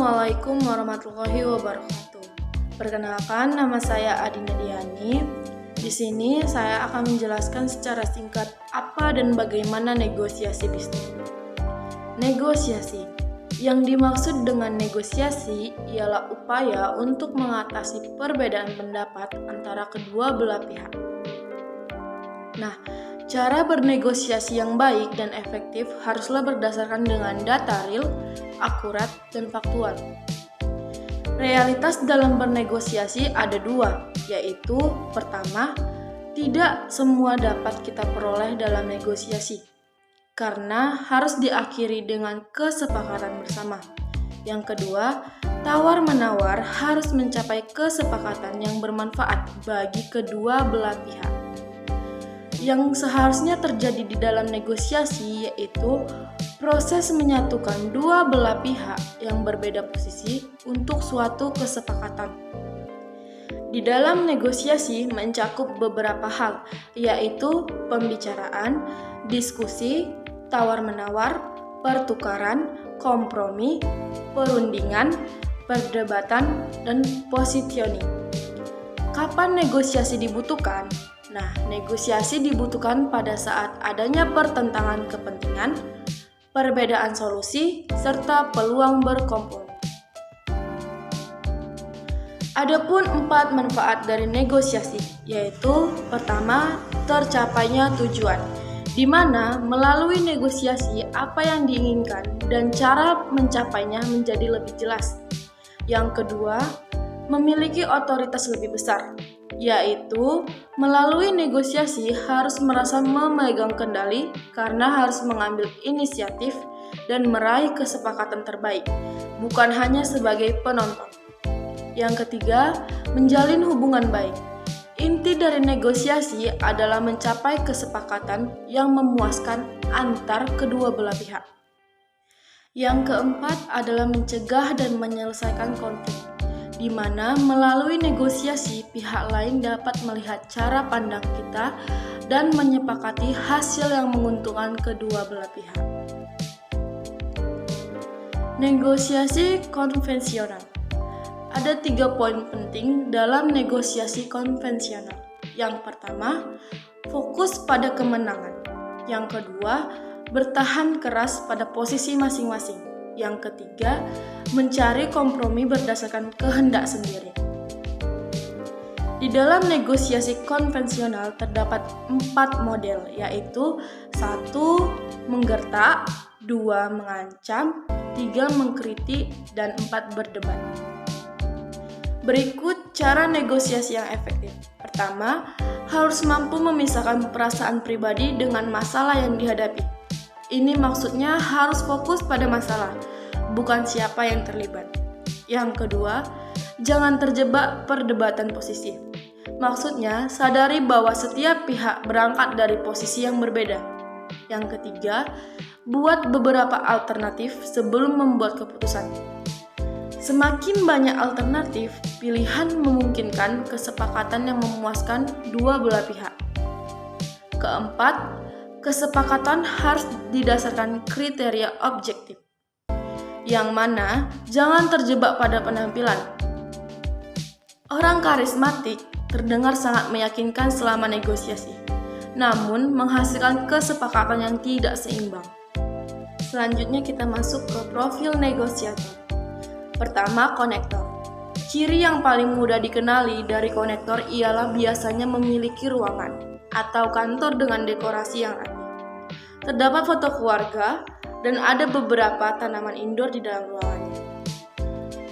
Assalamualaikum warahmatullahi wabarakatuh. Perkenalkan, nama saya Adina Diani. Di sini saya akan menjelaskan secara singkat apa dan bagaimana negosiasi bisnis. Negosiasi. Yang dimaksud dengan negosiasi ialah upaya untuk mengatasi perbedaan pendapat antara kedua belah pihak. Nah, cara bernegosiasi yang baik dan efektif haruslah berdasarkan dengan data real, akurat, dan faktual. Realitas dalam bernegosiasi ada dua, yaitu pertama, tidak semua dapat kita peroleh dalam negosiasi, karena harus diakhiri dengan kesepakatan bersama. Yang kedua, tawar-menawar harus mencapai kesepakatan yang bermanfaat bagi kedua belah pihak. Yang seharusnya terjadi di dalam negosiasi yaitu proses menyatukan dua belah pihak yang berbeda posisi untuk suatu kesepakatan. Di dalam negosiasi mencakup beberapa hal, yaitu pembicaraan, diskusi, tawar-menawar, pertukaran, kompromi, perundingan, perdebatan, dan positioning. Kapan negosiasi dibutuhkan? Nah, negosiasi dibutuhkan pada saat adanya pertentangan kepentingan, perbedaan solusi, serta peluang berkompromi. Adapun 4 manfaat dari negosiasi, yaitu pertama, tercapainya tujuan, di mana melalui negosiasi apa yang diinginkan dan cara mencapainya menjadi lebih jelas. Yang kedua, memiliki otoritas lebih besar, yaitu melalui negosiasi harus merasa memegang kendali karena harus mengambil inisiatif dan meraih kesepakatan terbaik, bukan hanya sebagai penonton. Yang ketiga, menjalin hubungan baik. Inti dari negosiasi adalah mencapai kesepakatan yang memuaskan antar kedua belah pihak. Yang keempat adalah mencegah dan menyelesaikan konflik, di mana melalui negosiasi pihak lain dapat melihat cara pandang kita dan menyepakati hasil yang menguntungkan kedua belah pihak. Negosiasi konvensional. Ada 3 poin penting dalam negosiasi konvensional. Yang pertama, fokus pada kemenangan. Yang kedua, bertahan keras pada posisi masing-masing. Yang ketiga, mencari kompromi berdasarkan kehendak sendiri. Di dalam negosiasi konvensional terdapat 4 model, yaitu 1. Menggertak, 2. Mengancam, 3. Mengkritik, dan 4. Berdebat. Berikut cara negosiasi yang efektif. Pertama, harus mampu memisahkan perasaan pribadi dengan masalah yang dihadapi. Ini maksudnya harus fokus pada masalah, bukan siapa yang terlibat. Yang kedua, jangan terjebak perdebatan posisi. Maksudnya, sadari bahwa setiap pihak berangkat dari posisi yang berbeda. Yang ketiga, buat beberapa alternatif sebelum membuat keputusan. Semakin banyak alternatif, pilihan memungkinkan kesepakatan yang memuaskan dua belah pihak. Keempat, kesepakatan harus didasarkan kriteria objektif, yang mana jangan terjebak pada penampilan. Orang karismatik terdengar sangat meyakinkan selama negosiasi, namun menghasilkan kesepakatan yang tidak seimbang. Selanjutnya kita masuk ke profil negosiator. Pertama, konektor. Ciri yang paling mudah dikenali dari konektor ialah biasanya memiliki ruangan atau kantor dengan dekorasi yang rapi. Terdapat foto keluarga dan ada beberapa tanaman indoor di dalam ruangannya.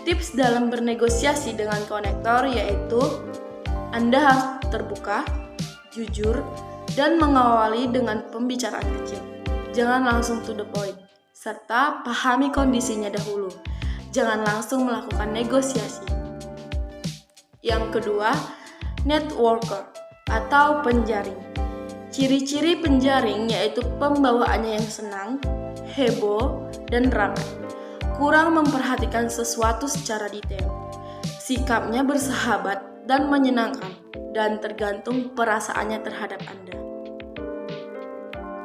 Tips dalam bernegosiasi dengan konektor yaitu Anda harus terbuka, jujur, dan mengawali dengan pembicaraan kecil. Jangan langsung to the point, serta pahami kondisinya dahulu. Jangan langsung melakukan negosiasi. Yang kedua, networker atau penjaring. Ciri-ciri penjaring yaitu pembawaannya yang senang, heboh, dan ramai. Kurang memperhatikan sesuatu secara detail. Sikapnya bersahabat dan menyenangkan, dan tergantung perasaannya terhadap Anda.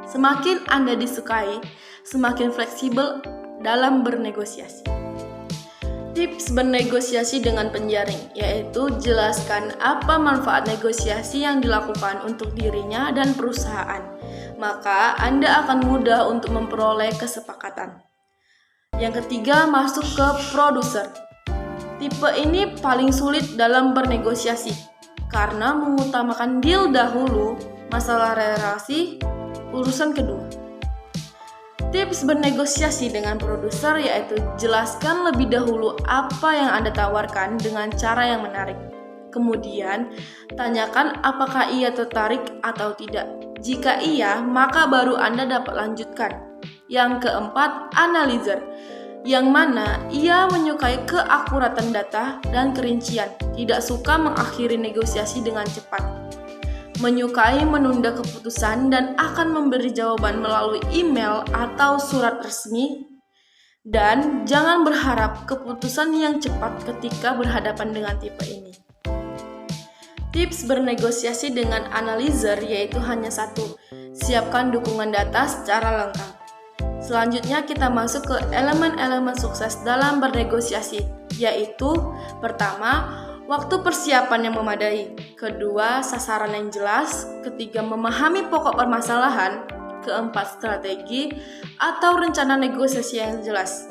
Semakin Anda disukai, semakin fleksibel dalam bernegosiasi. Tips bernegosiasi dengan penjaring, yaitu jelaskan apa manfaat negosiasi yang dilakukan untuk dirinya dan perusahaan. Maka Anda akan mudah untuk memperoleh kesepakatan. Yang ketiga, masuk ke produser. Tipe ini paling sulit dalam bernegosiasi karena mengutamakan deal dahulu, masalah relasi urusan kedua. Tips bernegosiasi dengan produser yaitu jelaskan lebih dahulu apa yang Anda tawarkan dengan cara yang menarik. Kemudian, tanyakan apakah ia tertarik atau tidak. Jika iya, maka baru Anda dapat lanjutkan. Yang keempat, analyzer, yang mana ia menyukai keakuratan data dan kerincian, tidak suka mengakhiri negosiasi dengan cepat. Menyukai menunda keputusan dan akan memberi jawaban melalui email atau surat resmi, dan jangan berharap keputusan yang cepat ketika berhadapan dengan tipe ini. Tips bernegosiasi dengan analyzer yaitu hanya satu, siapkan dukungan data secara lengkap. Selanjutnya kita masuk ke elemen-elemen sukses dalam bernegosiasi, yaitu pertama, waktu persiapan yang memadai. Kedua, sasaran yang jelas. Ketiga, memahami pokok permasalahan. Keempat, strategi atau rencana negosiasi yang jelas.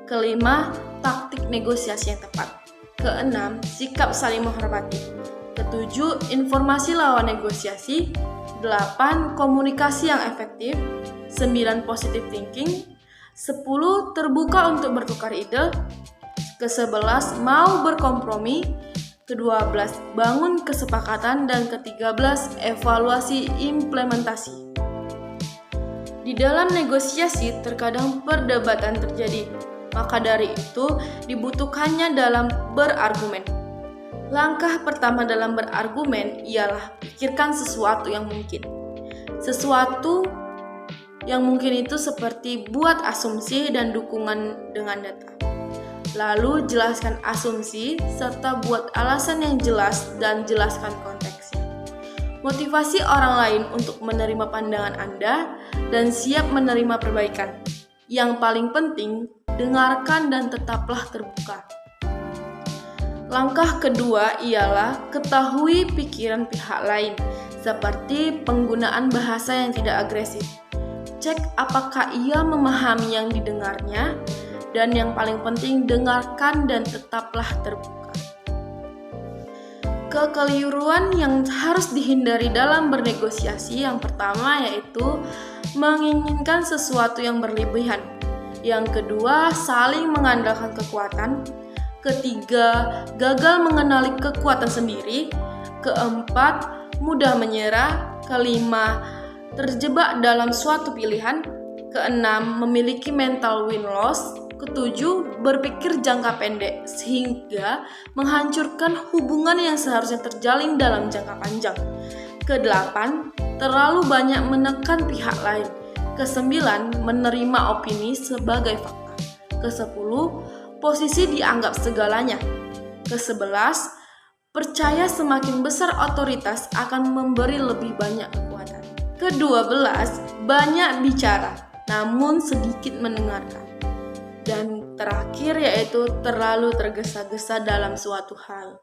Kelima, taktik negosiasi yang tepat. Keenam, sikap saling menghormati. Ketujuh, informasi lawan negosiasi. 8. Komunikasi yang efektif. 9. Positive thinking. 10. Terbuka untuk bertukar ide. Ke-11. Mau berkompromi. Ke-12. Bangun kesepakatan. Dan ke-13. Evaluasi implementasi. Di dalam negosiasi terkadang perdebatan terjadi, maka dari itu dibutuhkannya dalam berargumen. Langkah pertama dalam berargumen ialah pikirkan sesuatu yang mungkin. Sesuatu yang mungkin itu seperti buat asumsi dan dukungan dengan data. Lalu jelaskan asumsi serta buat alasan yang jelas dan jelaskan konteksnya. Motivasi orang lain untuk menerima pandangan Anda dan siap menerima perbaikan. Yang paling penting, dengarkan dan tetaplah terbuka. Langkah kedua ialah ketahui pikiran pihak lain, seperti penggunaan bahasa yang tidak agresif. Cek apakah ia memahami yang didengarnya, dan yang paling penting dengarkan dan tetaplah terbuka. Kekeliruan yang harus dihindari dalam bernegosiasi yang pertama yaitu menginginkan sesuatu yang berlebihan. Yang kedua, saling mengandalkan kekuatan. Ketiga, gagal mengenali kekuatan sendiri. Keempat, mudah menyerah. Kelima, terjebak dalam suatu pilihan. Keenam, memiliki mental win-loss. Ketujuh, berpikir jangka pendek sehingga menghancurkan hubungan yang seharusnya terjalin dalam jangka panjang. Kedelapan, terlalu banyak menekan pihak lain. Kesembilan, menerima opini sebagai fakta. Kesepuluh, posisi dianggap segalanya. Ke-11, percaya semakin besar otoritas akan memberi lebih banyak kekuatan. Ke-12, banyak bicara, namun sedikit mendengarkan. Dan terakhir yaitu terlalu tergesa-gesa dalam suatu hal.